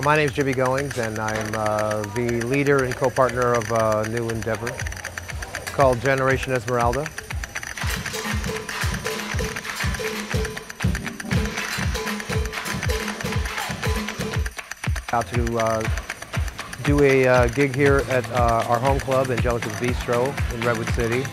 My name is Jimmy Goings, and I'm the leader and co-partner of a new endeavor called Generation Esmeralda. About to do a gig here at our home club, Angelica's Bistro in Redwood City.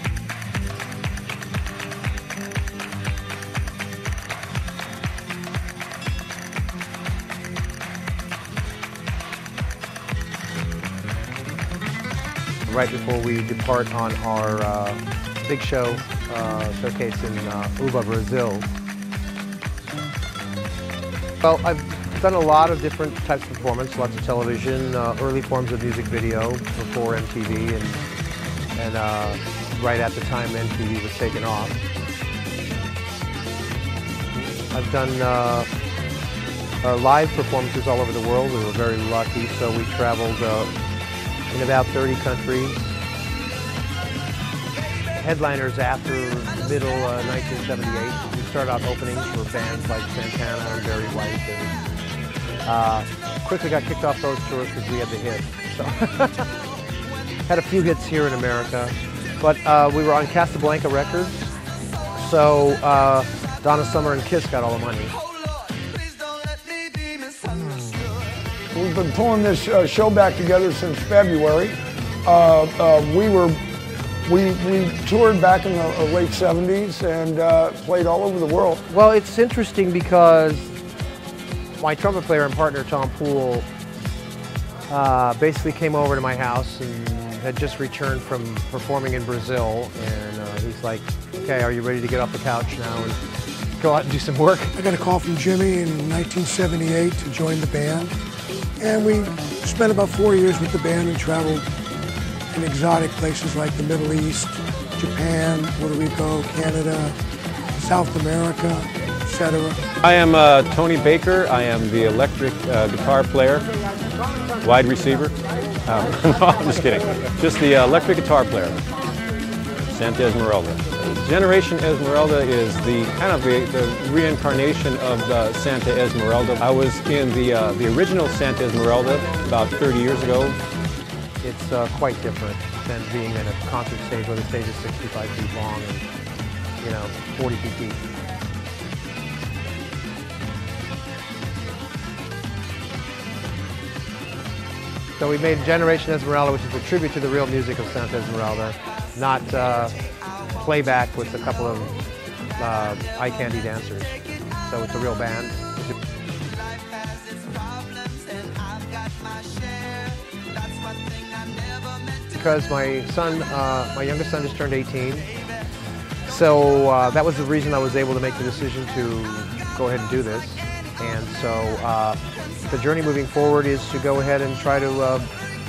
Right before we depart on our big show showcase in Uba, Brazil. Well, I've done a lot of different types of performance, lots of television, early forms of music video before MTV, and right at the time MTV was taken off. I've done live performances all over the world. We were very lucky, so we traveled in about 30 countries. Headliners after the middle 1978. We started out openings for bands like Santana and Barry White, and quickly got kicked off those tours because we had the hit. So had a few hits here in America, but we were on Casablanca Records, so Donna Summer and Kiss got all the money. We've been pulling this show back together since February. We toured back in the late 70s and played all over the world. Well, it's interesting because my trumpet player and partner, Tom Poole, basically came over to my house and had just returned from performing in Brazil. And he's like, okay, are you ready to get off the couch now and go out and do some work? I got a call from Jimmy in 1978 to join the band. And we spent about 4 years with the band and traveled in exotic places like the Middle East, Japan, Puerto Rico, Canada, South America, etc. I am Tony Baker. I am the electric guitar player, wide receiver. No, I'm just kidding. Just the electric guitar player, Santa Esmeralda. Generation Esmeralda is the kind of the reincarnation of Santa Esmeralda. I was in the original Santa Esmeralda about 30 years ago. It's quite different than being in a concert stage where the stage is 65 feet long and, 40 feet deep. So we made Generation Esmeralda, which is a tribute to the real music of Santa Esmeralda, not playback with a couple of eye candy dancers. So it's a real band. Because my son, my youngest son just turned 18. So that was the reason I was able to make the decision to go ahead and do this. And so the journey moving forward is to go ahead and try to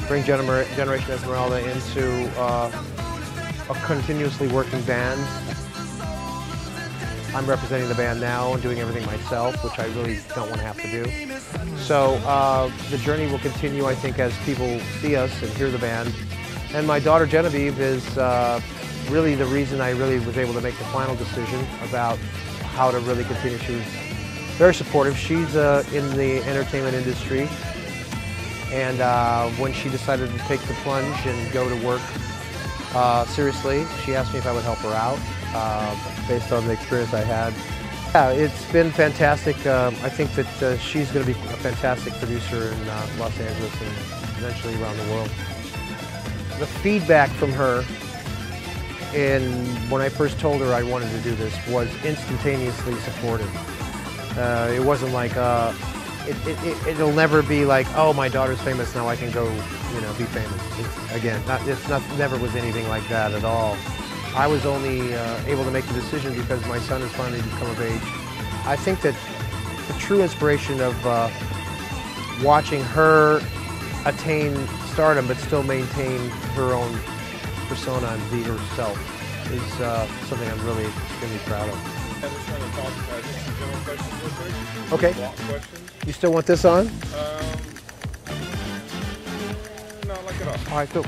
bring Generation Esmeralda into a continuously working band. I'm representing the band now and doing everything myself, which I really don't want to have to do. So the journey will continue, I think, as people see us and hear the band. And my daughter Genevieve is really the reason I really was able to make the final decision about how to really continue. She was very supportive. She's in the entertainment industry, and when she decided to take the plunge and go to work seriously, she asked me if I would help her out based on the experience I had. Yeah, it's been fantastic. I think that she's going to be a fantastic producer in Los Angeles and eventually around the world. The feedback from her when I first told her I wanted to do this was instantaneously supportive. It wasn't like, it'll never be like, oh, my daughter's famous, now I can go, be famous. Never was anything like that at all. I was only able to make the decision because my son has finally become of age. I think that the true inspiration of watching her attain stardom but still maintain her own persona and be herself is something I'm really extremely proud of. Okay. You still want this on? No, like it off. All right, cool.